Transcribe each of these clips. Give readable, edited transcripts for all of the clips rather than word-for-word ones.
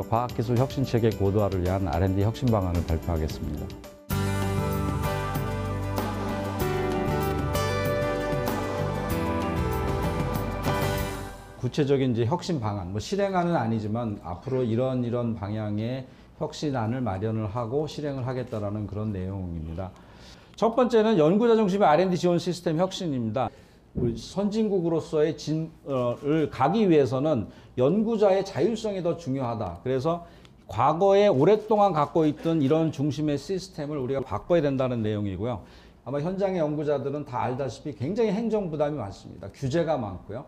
과학기술 혁신체계 고도화를 위한 R&D 혁신 방안을 발표하겠습니다. 구체적인 이제 혁신 방안, 실행안은 아니지만 앞으로 이런 방향의 혁신안을 마련을 하고 실행을 하겠다라는 그런 내용입니다. 첫 번째는 연구자 중심의 R&D 지원 시스템 혁신입니다. 우리 선진국으로서의 진을 가기 위해서는 연구자의 자율성이 더 중요하다. 그래서 과거에 오랫동안 갖고 있던 이런 중심의 시스템을 우리가 바꿔야 된다는 내용이고요. 아마 현장의 연구자들은 다 알다시피 굉장히 행정 부담이 많습니다. 규제가 많고요.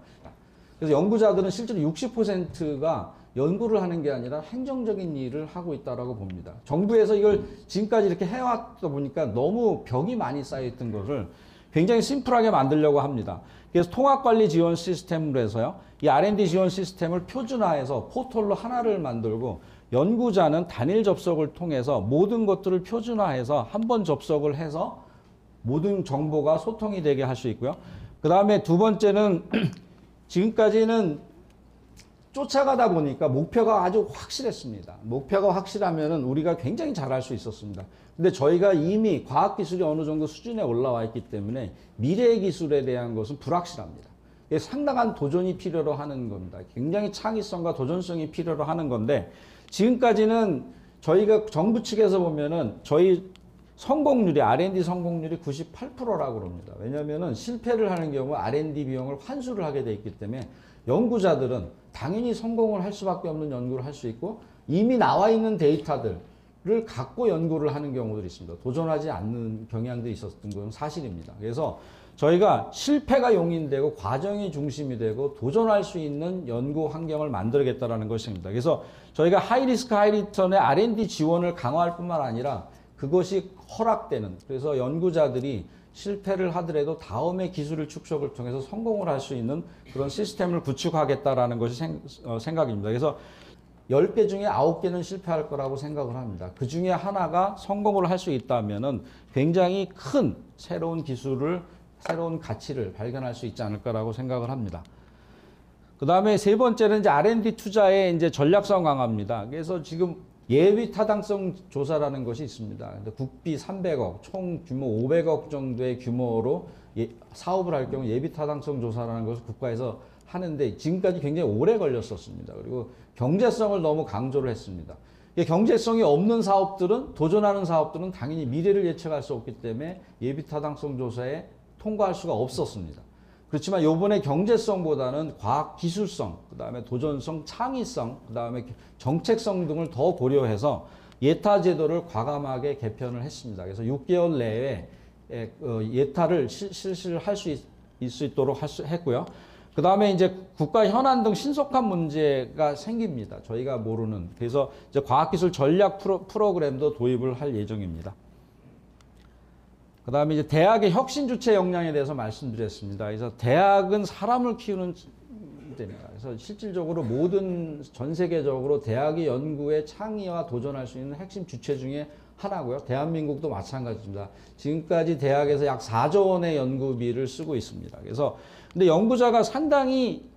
그래서 연구자들은 실제로 60%가 연구를 하는 게 아니라 행정적인 일을 하고 있다고 봅니다. 정부에서 이걸 지금까지 이렇게 해왔다 보니까 너무 벽이 많이 쌓여있던 것을 굉장히 심플하게 만들려고 합니다. 그래서 통합관리 지원 시스템으로 해서요, 이 R&D 지원 시스템을 표준화해서 포털로 하나를 만들고 연구자는 단일 접속을 통해서 모든 것들을 표준화해서 한 번 접속을 해서 모든 정보가 소통이 되게 할 수 있고요. 그 다음에 두 번째는 지금까지는 쫓아가다 보니까 목표가 아주 확실했습니다. 목표가 확실하면은 우리가 굉장히 잘할 수 있었습니다. 근데 저희가 이미 과학기술이 어느 정도 수준에 올라와 있기 때문에 미래의 기술에 대한 것은 불확실합니다. 상당한 도전이 필요로 하는 겁니다. 굉장히 창의성과 도전성이 필요로 하는 건데, 지금까지는 저희가 정부 측에서 보면은 저희 성공률이, R&D 성공률이 98%라고 그럽니다. 왜냐면은 실패를 하는 경우 R&D 비용을 환수를 하게 돼 있기 때문에 연구자들은 당연히 성공을 할 수밖에 없는 연구를 할 수 있고, 이미 나와 있는 데이터들을 갖고 연구를 하는 경우들이 있습니다. 도전하지 않는 경향도 있었던 건 사실입니다. 그래서 저희가 실패가 용인되고 과정이 중심이 되고 도전할 수 있는 연구 환경을 만들겠다라는 것입니다. 그래서 저희가 하이리스크 하이리턴의 R&D 지원을 강화할 뿐만 아니라 그것이 허락되는, 그래서 연구자들이 실패를 하더라도 다음에 기술을 축적을 통해서 성공을 할 수 있는 그런 시스템을 구축하겠다라는 것이 생각입니다. 그래서 10개 중에 9개는 실패할 거라고 생각을 합니다. 그 중에 하나가 성공을 할 수 있다면은 굉장히 큰 새로운 기술을, 새로운 가치를 발견할 수 있지 않을까라고 생각을 합니다. 그 다음에 세 번째는 이제 R&D 투자의 이제 전략성 강화입니다. 그래서 지금 예비 타당성 조사라는 것이 있습니다. 근데 국비 300억, 총 규모 500억 정도의 규모로 사업을 할 경우 예비 타당성 조사라는 것을 국가에서 하는데 지금까지 굉장히 오래 걸렸었습니다. 그리고 경제성을 너무 강조를 했습니다. 경제성이 없는 사업들은, 도전하는 사업들은 당연히 미래를 예측할 수 없기 때문에 예비 타당성 조사에 통과할 수가 없었습니다. 그렇지만 이번에 경제성보다는 과학 기술성, 그 다음에 도전성, 창의성, 그 다음에 정책성 등을 더 고려해서 예타 제도를 과감하게 개편을 했습니다. 그래서 6개월 내에 예타를 실시를 할 수 있도록 했고요. 그 다음에 이제 국가 현안 등 신속한 문제가 생깁니다. 저희가 모르는. 그래서 이제 과학기술 전략 프로그램도 도입을 할 예정입니다. 그 다음에 이제 대학의 혁신 주체 역량에 대해서 말씀드렸습니다. 그래서 대학은 사람을 키우는 데입니다. 그래서 실질적으로 전 세계적으로 대학이 연구에 창의와 도전할 수 있는 핵심 주체 중에 하나고요. 대한민국도 마찬가지입니다. 지금까지 대학에서 약 4조 원의 연구비를 쓰고 있습니다. 그래서 근데 연구자가 상당히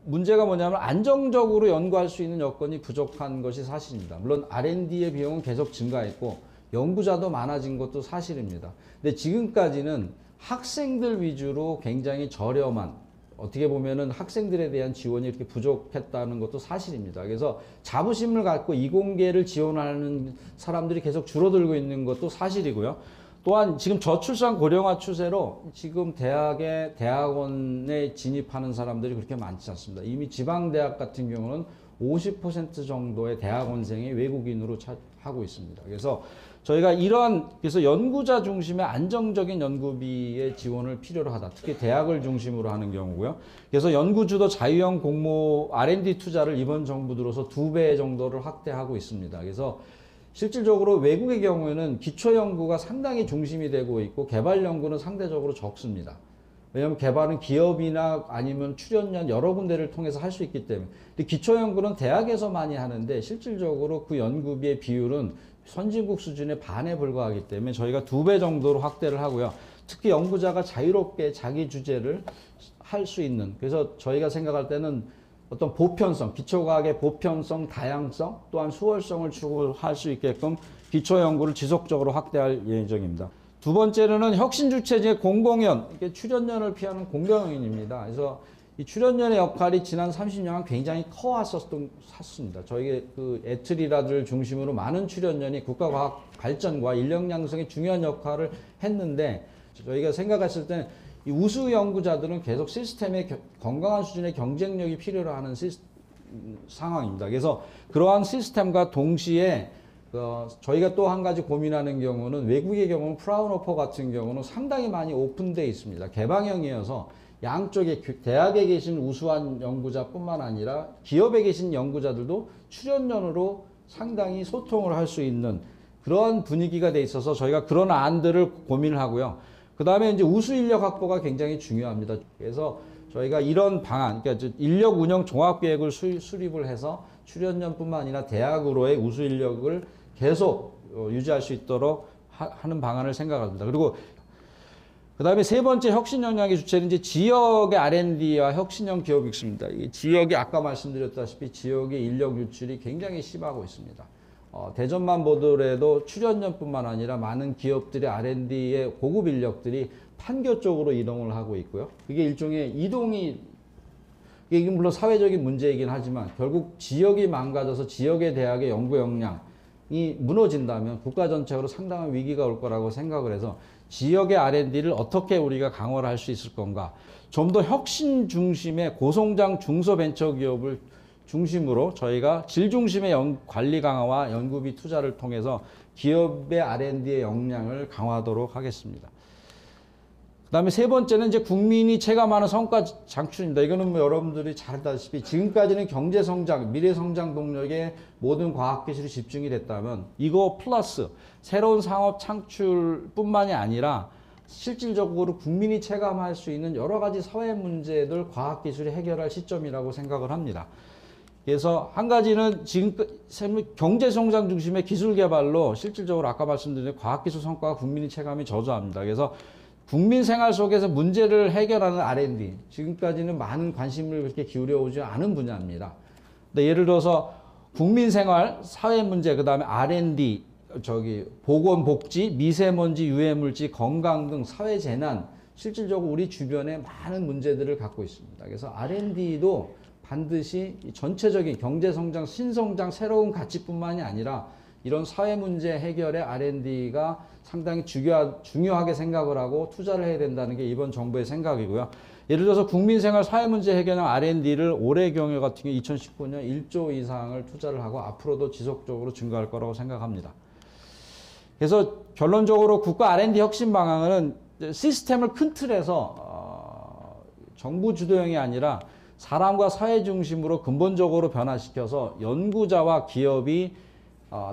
문제가 뭐냐면 안정적으로 연구할 수 있는 여건이 부족한 것이 사실입니다. 물론 R&D의 비용은 계속 증가했고 연구자도 많아진 것도 사실입니다. 근데 지금까지는 학생들 위주로 굉장히 저렴한, 어떻게 보면은 학생들에 대한 지원이 이렇게 부족했다는 것도 사실입니다. 그래서 자부심을 갖고 이공계를 지원하는 사람들이 계속 줄어들고 있는 것도 사실이고요. 또한 지금 저출산 고령화 추세로 지금 대학원에 진입하는 사람들이 그렇게 많지 않습니다. 이미 지방대학 같은 경우는 50% 정도의 대학원생이 외국인으로 하고 있습니다. 그래서 저희가 그래서 연구자 중심의 안정적인 연구비의 지원을 필요로 하다. 특히 대학을 중심으로 하는 경우고요. 그래서 연구주도 자유형 공모 R&D 투자를 이번 정부 들어서 2배 정도를 확대하고 있습니다. 그래서 실질적으로 외국의 경우에는 기초연구가 상당히 중심이 되고 있고 개발연구는 상대적으로 적습니다. 왜냐하면 개발은 기업이나 아니면 출연연 여러 군데를 통해서 할 수 있기 때문에. 근데 기초연구는 대학에서 많이 하는데 실질적으로 그 연구비의 비율은 선진국 수준의 반에 불과하기 때문에 저희가 2배 정도로 확대를 하고요. 특히 연구자가 자유롭게 자기 주제를 할 수 있는, 그래서 저희가 생각할 때는 어떤 보편성, 기초과학의 보편성, 다양성, 또한 수월성을 추구할 수 있게끔 기초 연구를 지속적으로 확대할 예정입니다. 두 번째로는 혁신 주체제 공공연, 이게 출연연을 피하는 공공연입니다. 그래서 이 출연연의 역할이 지난 30년간 굉장히 커왔었습니다. 저희 그 애틀이라들 중심으로 많은 출연연이 국가과학 발전과 인력 양성에 중요한 역할을 했는데, 저희가 생각했을 때는 이 우수 연구자들은 계속 시스템의 건강한 수준의 경쟁력이 필요로 하는 상황입니다. 그래서 그러한 시스템과 동시에 저희가 또 한 가지 고민하는 경우는, 외국의 경우는 프라운호퍼 같은 경우는 상당히 많이 오픈되어 있습니다. 개방형이어서 양쪽에 대학에 계신 우수한 연구자뿐만 아니라 기업에 계신 연구자들도 출연연으로 상당히 소통을 할 수 있는 그런 분위기가 돼 있어서 저희가 그런 안들을 고민을 하고요. 그 다음에 이제 우수 인력 확보가 굉장히 중요합니다. 그래서 저희가 이런 방안, 그러니까 인력 운영 종합 계획을 수립을 해서 출연연뿐만 아니라 대학으로의 우수 인력을 계속 유지할 수 있도록 하는 방안을 생각합니다. 그리고 그 다음에 세 번째 혁신 역량의 주체는 이제 지역의 R&D와 혁신형 기업 육성입니다. 이 지역이 아까 말씀드렸다시피 지역의 인력 유출이 굉장히 심하고 있습니다. 대전만 보더라도 출연연뿐만 아니라 많은 기업들의 R&D의 고급 인력들이 판교 쪽으로 이동을 하고 있고요. 그게 일종의 이동이, 이게 물론 사회적인 문제이긴 하지만 결국 지역이 망가져서 지역의 대학의 연구 역량이 무너진다면 국가 전체로 상당한 위기가 올 거라고 생각을 해서 지역의 R&D를 어떻게 우리가 강화를 할 수 있을 건가, 좀 더 혁신 중심의 고성장 중소벤처기업을 중심으로 저희가 질 중심의 관리 강화와 연구비 투자를 통해서 기업의 R&D의 역량을 강화하도록 하겠습니다. 그 다음에 세 번째는 이제 국민이 체감하는 성과 창출입니다. 이거는 뭐 여러분들이 잘 알다시피 지금까지는 경제 성장, 미래 성장 동력에 모든 과학기술이 집중이 됐다면, 이거 플러스 새로운 상업 창출뿐만이 아니라 실질적으로 국민이 체감할 수 있는 여러 가지 사회 문제들 과학기술이 해결할 시점이라고 생각을 합니다. 그래서 한 가지는 지금 경제 성장 중심의 기술 개발로 실질적으로 아까 말씀드린 과학기술 성과가 국민이 체감이 저조합니다. 그래서 국민 생활 속에서 문제를 해결하는 R&D, 지금까지는 많은 관심을 그렇게 기울여오지 않은 분야입니다. 근데 예를 들어서 국민 생활, 사회 문제, 그 다음에 R&D, 보건복지, 미세먼지, 유해물질, 건강 등 사회 재난, 실질적으로 우리 주변에 많은 문제들을 갖고 있습니다. 그래서 R&D도 반드시 전체적인 경제성장, 신성장, 새로운 가치뿐만이 아니라 이런 사회 문제 해결에 R&D가 상당히 중요하게 생각을 하고 투자를 해야 된다는 게 이번 정부의 생각이고요. 예를 들어서 국민생활 사회 문제 해결형 R&D를 올해 경우 같은 경우 2019년 1조 이상을 투자를 하고 앞으로도 지속적으로 증가할 거라고 생각합니다. 그래서 결론적으로 국가 R&D 혁신 방향은 시스템을 큰 틀에서 정부 주도형이 아니라 사람과 사회 중심으로 근본적으로 변화시켜서 연구자와 기업이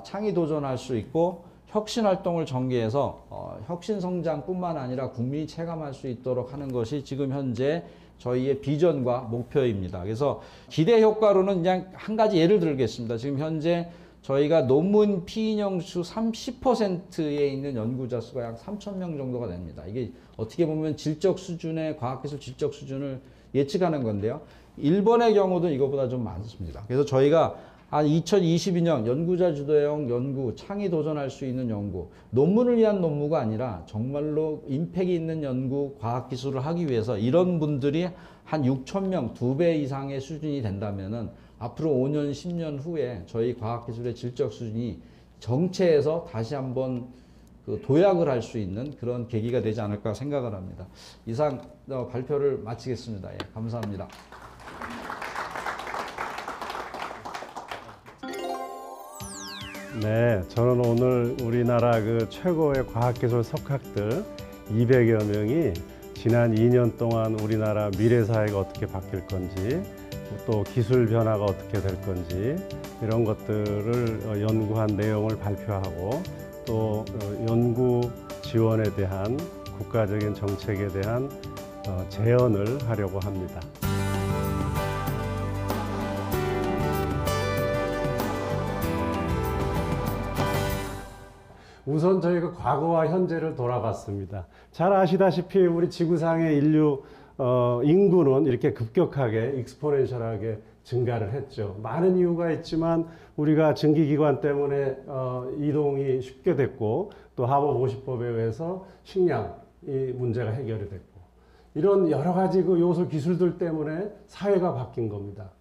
창의 도전할 수 있고 혁신 활동을 전개해서 혁신 성장뿐만 아니라 국민이 체감할 수 있도록 하는 것이 지금 현재 저희의 비전과 목표입니다. 그래서 기대 효과로는 그냥 한 가지 예를 들겠습니다. 지금 현재 저희가 논문 피인형 수 30%에 있는 연구자 수가 약 3,000명 정도가 됩니다. 이게 어떻게 보면 질적 수준의 과학기술 질적 수준을 예측하는 건데요. 일본의 경우도 이거보다 좀 많습니다. 그래서 저희가 한 2022년 연구자 주도형 연구, 창의 도전할 수 있는 연구, 논문을 위한 논문가 아니라 정말로 임팩이 있는 연구, 과학기술을 하기 위해서 이런 분들이 한 6,000명, 2배 이상의 수준이 된다면은 앞으로 5년, 10년 후에 저희 과학기술의 질적 수준이 정체에서 다시 한번 도약을 할 수 있는 그런 계기가 되지 않을까 생각을 합니다. 이상 발표를 마치겠습니다. 예, 감사합니다. 네, 저는 오늘 우리나라 최고의 과학기술 석학들 200여 명이 지난 2년 동안 우리나라 미래 사회가 어떻게 바뀔 건지, 또 기술 변화가 어떻게 될 건지 이런 것들을 연구한 내용을 발표하고 또 연구 지원에 대한 국가적인 정책에 대한 제언을 하려고 합니다. 우선 저희가 과거와 현재를 돌아봤습니다. 잘 아시다시피 우리 지구상의 인류 인구는 이렇게 급격하게 익스포넨셜하게 증가를 했죠. 많은 이유가 있지만 우리가 증기기관 때문에 이동이 쉽게 됐고 또 하버보시법에 의해서 식량이 문제가 해결이 됐고 이런 여러 가지 그 요소 기술들 때문에 사회가 바뀐 겁니다.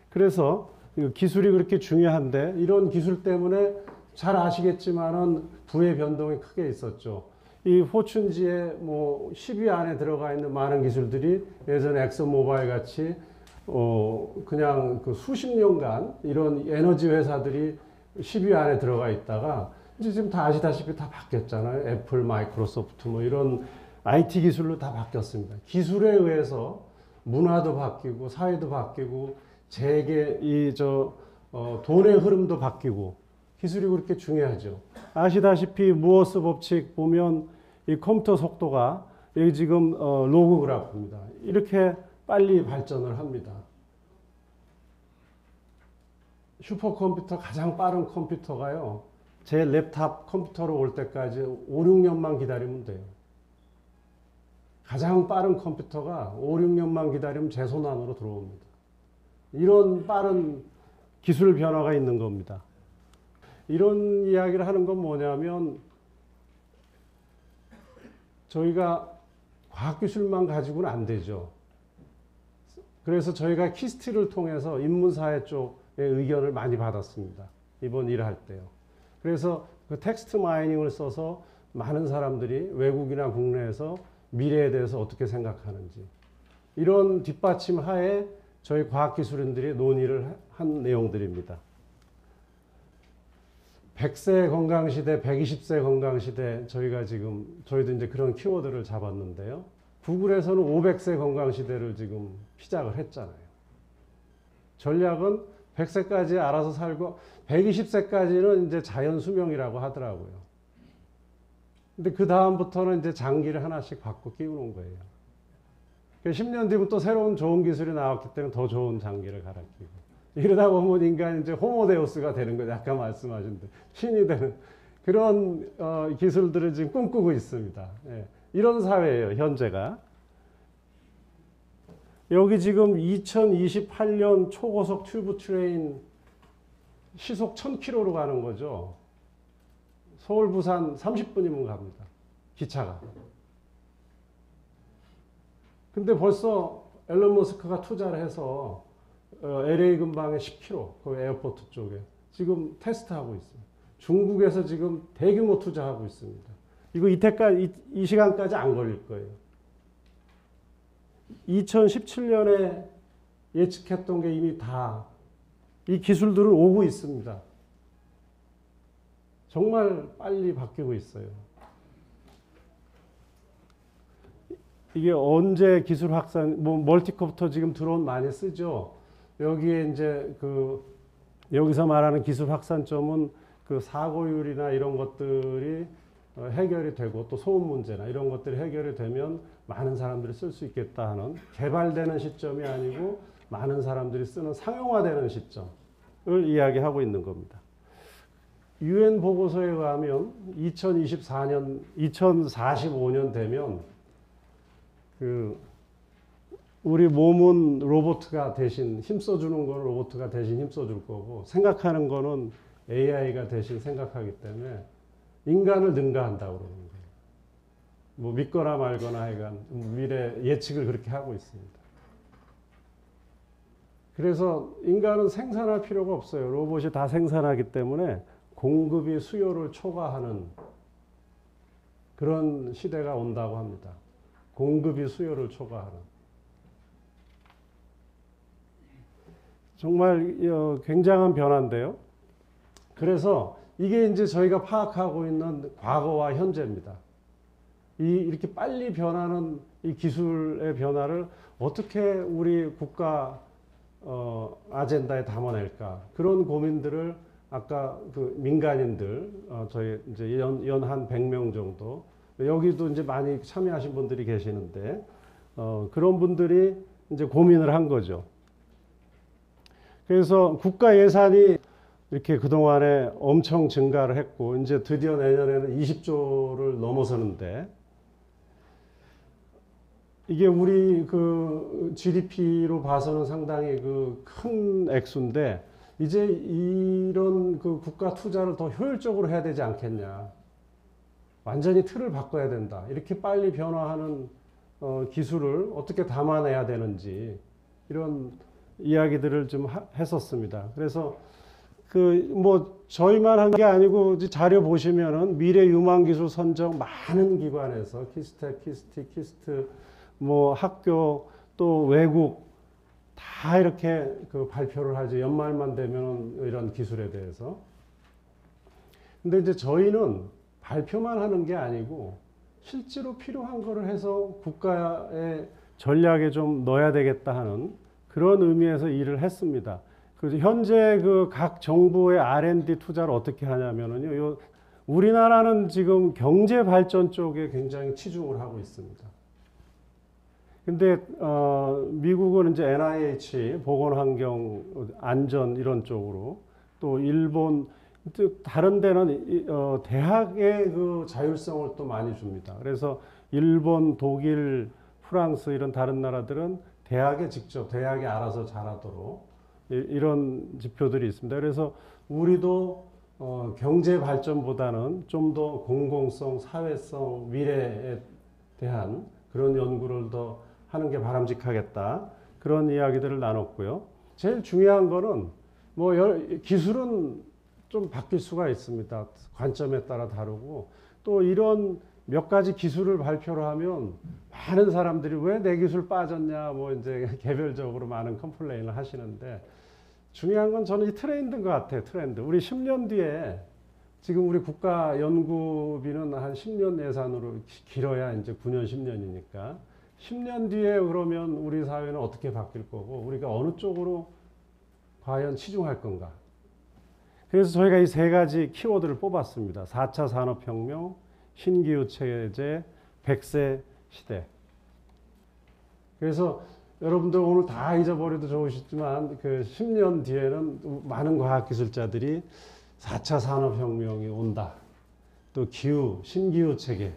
그래서 기술이 그렇게 중요한데 이런 기술 때문에 잘 아시겠지만은 부의 변동이 크게 있었죠. 이 포춘지에 뭐 10위 안에 들어가 있는 많은 기술들이 예전에 엑슨모바일 같이 그냥 그 수십 년간 이런 에너지 회사들이 10위 안에 들어가 있다가 이제 지금 다 아시다시피 다 바뀌었잖아요. 애플, 마이크로소프트 뭐 이런 IT 기술로 다 바뀌었습니다. 기술에 의해서 문화도 바뀌고 사회도 바뀌고 재계 돈의 흐름도 바뀌고 기술이 그렇게 중요하죠. 아시다시피 무어스 법칙 보면 이 컴퓨터 속도가 여기 지금 로그 그래프입니다. 이렇게 빨리 발전을 합니다. 슈퍼컴퓨터 가장 빠른 컴퓨터가요. 제 랩탑 컴퓨터로 올 때까지 5, 6년만 기다리면 돼요. 가장 빠른 컴퓨터가 5, 6년만 기다리면 제 손 안으로 들어옵니다. 이런 빠른 기술 변화가 있는 겁니다. 이런 이야기를 하는 건 뭐냐면 저희가 과학기술만 가지고는 안 되죠. 그래서 저희가 키스트를 통해서 인문사회 쪽의 의견을 많이 받았습니다. 이번 일을 할 때요. 그래서 그 텍스트 마이닝을 써서 많은 사람들이 외국이나 국내에서 미래에 대해서 어떻게 생각하는지 이런 뒷받침 하에 저희 과학기술인들이 논의를 한 내용들입니다. 100세 건강시대, 120세 건강시대 저희도 이제 그런 키워드를 잡았는데요. 구글에서는 500세 건강시대를 지금 시작을 했잖아요. 전략은 100세까지 알아서 살고 120세까지는 이제 자연 수명이라고 하더라고요. 근데 그 다음부터는 이제 장기를 하나씩 바꿔 끼우는 거예요. 10년 뒤면 또 새로운 좋은 기술이 나왔기 때문에 더 좋은 장기를 갈아 끼고. 이러다 보면 인간이 이제 호모데우스가 되는 거죠. 아까 말씀하신 대로. 신이 되는 그런 기술들을 지금 꿈꾸고 있습니다. 예. 이런 사회예요, 현재가. 여기 지금 2028년 초고속 튜브 트레인 시속 1000km로 가는 거죠. 서울, 부산 30분이면 갑니다. 기차가. 근데 벌써 앨런 머스크가 투자를 해서 LA 근방에 10km, 그 에어포트 쪽에 지금 테스트하고 있어요. 중국에서 지금 대규모 투자하고 있습니다. 이거 이 시간까지 안 걸릴 거예요. 2017년에 예측했던 게 이미 다 이 기술들은 오고 있습니다. 정말 빨리 바뀌고 있어요. 이게 언제 기술 확산, 멀티콥터 지금 드론 많이 쓰죠. 여기에 이제 여기서 말하는 기술 확산점은 그 사고율이나 이런 것들이 해결이 되고 또 소음 문제나 이런 것들이 해결이 되면 많은 사람들이 쓸 수 있겠다 하는 개발되는 시점이 아니고 많은 사람들이 쓰는 상용화되는 시점을 이야기하고 있는 겁니다. UN 보고서에 의하면 2045년 되면 우리 몸은 로봇가 대신 힘써주는 건 로봇가 대신 힘써줄 거고 생각하는 거는 AI가 대신 생각하기 때문에 인간을 능가한다고 그러는 거예요. 뭐 믿거나 말거나 하여간 미래 예측을 그렇게 하고 있습니다. 그래서 인간은 생산할 필요가 없어요. 로봇이 다 생산하기 때문에 공급이 수요를 초과하는 그런 시대가 온다고 합니다. 공급이 수요를 초과하는. 정말 굉장한 변화인데요. 그래서 이게 이제 저희가 파악하고 있는 과거와 현재입니다. 이렇게 빨리 변하는 이 기술의 변화를 어떻게 우리 국가 아젠다에 담아낼까? 그런 고민들을 아까 그 민간인들, 저희 이제 연 한 100명 정도, 여기도 이제 많이 참여하신 분들이 계시는데, 그런 분들이 이제 고민을 한 거죠. 그래서 국가 예산이 이렇게 그동안에 엄청 증가를 했고, 이제 드디어 내년에는 20조를 넘어서는데, 이게 우리 그 GDP로 봐서는 상당히 그 큰 액수인데 이제 이런 그 국가 투자를 더 효율적으로 해야 되지 않겠냐. 완전히 틀을 바꿔야 된다. 이렇게 빨리 변화하는 기술을 어떻게 담아내야 되는지 이런 이야기들을 좀 했었습니다. 그래서 그 뭐 저희만 한 게 아니고 자료 보시면은 미래 유망 기술 선정 많은 기관에서 키스텍, 키스트 뭐 학교 또 외국 다 이렇게 그 발표를 하죠. 연말만 되면 이런 기술에 대해서. 근데 이제 저희는 발표만 하는 게 아니고 실제로 필요한 거를 해서 국가의 전략에 좀 넣어야 되겠다 하는 그런 의미에서 일을 했습니다. 그래서 현재 그 각 정부의 R&D 투자를 어떻게 하냐면은요, 우리나라는 지금 경제 발전 쪽에 굉장히 치중을 하고 있습니다. 근데 미국은 이제 NIH 보건환경 안전 이런 쪽으로 또 일본 다른 데는 대학의 그 자율성을 또 많이 줍니다. 그래서 일본, 독일, 프랑스 이런 다른 나라들은 대학에 직접 대학이 알아서 잘하도록 이런 지표들이 있습니다. 그래서 우리도 경제 발전보다는 좀 더 공공성, 사회성, 미래에 대한 그런 연구를 더 하는 게 바람직하겠다. 그런 이야기들을 나눴고요. 제일 중요한 거는 뭐 기술은 좀 바뀔 수가 있습니다. 관점에 따라 다르고 또 이런 몇 가지 기술을 발표를 하면 많은 사람들이 왜 내 기술 빠졌냐 뭐 이제 개별적으로 많은 컴플레인을 하시는데 중요한 건 저는 이 트렌드인 것 같아요. 트렌드. 우리 10년 뒤에 지금 우리 국가 연구비는 한 10년 예산으로 길어야 이제 9년, 10년이니까 10년 뒤에 그러면 우리 사회는 어떻게 바뀔 거고 우리가 어느 쪽으로 과연 치중할 건가. 그래서 저희가 이 세 가지 키워드를 뽑았습니다. 4차 산업혁명, 신기후 체제, 100세 시대. 그래서 여러분들 오늘 다 잊어버려도 좋으시지만 그 10년 뒤에는 많은 과학기술자들이 4차 산업혁명이 온다. 또 기후, 신기후 체계.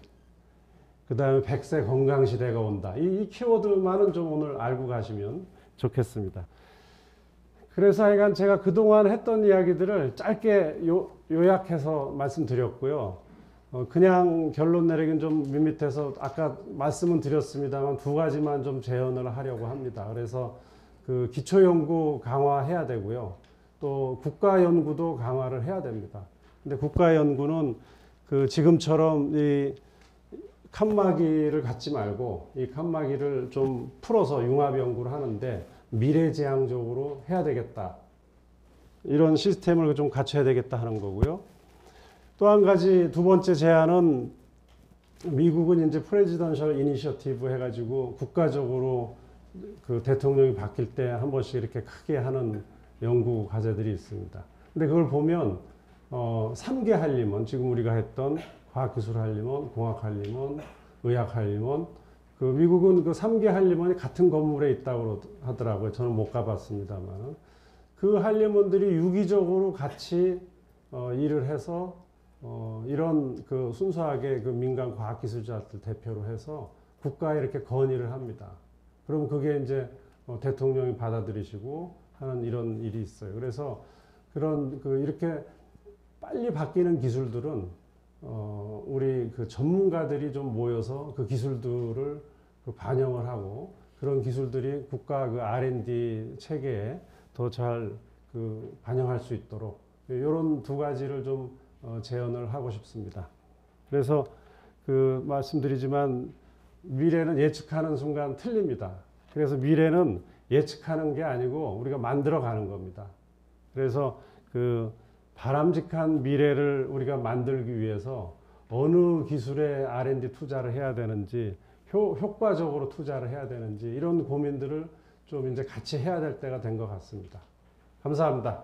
그 다음에 100세 건강시대가 온다. 이 키워드만은 좀 오늘 알고 가시면 좋겠습니다. 그래서 하여간 제가 그동안 했던 이야기들을 짧게 요약해서 말씀드렸고요. 그냥 결론 내리긴 좀 밋밋해서 아까 말씀은 드렸습니다만 두 가지만 좀 재현을 하려고 합니다. 그래서 그 기초연구 강화해야 되고요. 또 국가연구도 강화를 해야 됩니다. 근데 국가연구는 그 지금처럼 이 칸막이를 갖지 말고 이 칸막이를 좀 풀어서 융합연구를 하는데 미래지향적으로 해야 되겠다. 이런 시스템을 좀 갖춰야 되겠다 하는 거고요. 또 한 가지 두 번째 제안은 미국은 이제 프레지던셜 이니셔티브 해가지고 국가적으로 그 대통령이 바뀔 때 한 번씩 이렇게 크게 하는 연구 과제들이 있습니다. 근데 그걸 보면 3개 한림원, 지금 우리가 했던 과학기술 한림원, 공학 한림원, 의학 한림원, 그 미국은 그 3개 한림원이 같은 건물에 있다고 하더라고요. 저는 못 가봤습니다만. 그 한림원들이 유기적으로 같이 일을 해서 이런 그 순수하게 그 민간 과학기술자들 대표로 해서 국가에 이렇게 건의를 합니다. 그럼 그게 이제 대통령이 받아들이시고 하는 이런 일이 있어요. 그래서 그런 그 이렇게 빨리 바뀌는 기술들은 우리 그 전문가들이 좀 모여서 그 기술들을 그 반영을 하고 그런 기술들이 국가 그 R&D 체계에 더 잘 그 반영할 수 있도록 이런 두 가지를 좀 제언을 하고 싶습니다. 그래서 그 말씀드리지만 미래는 예측하는 순간 틀립니다. 그래서 미래는 예측하는 게 아니고 우리가 만들어 가는 겁니다. 그래서 그 바람직한 미래를 우리가 만들기 위해서 어느 기술에 R&D 투자를 해야 되는지 효과적으로 투자를 해야 되는지 이런 고민들을 좀 이제 같이 해야 될 때가 된 것 같습니다. 감사합니다.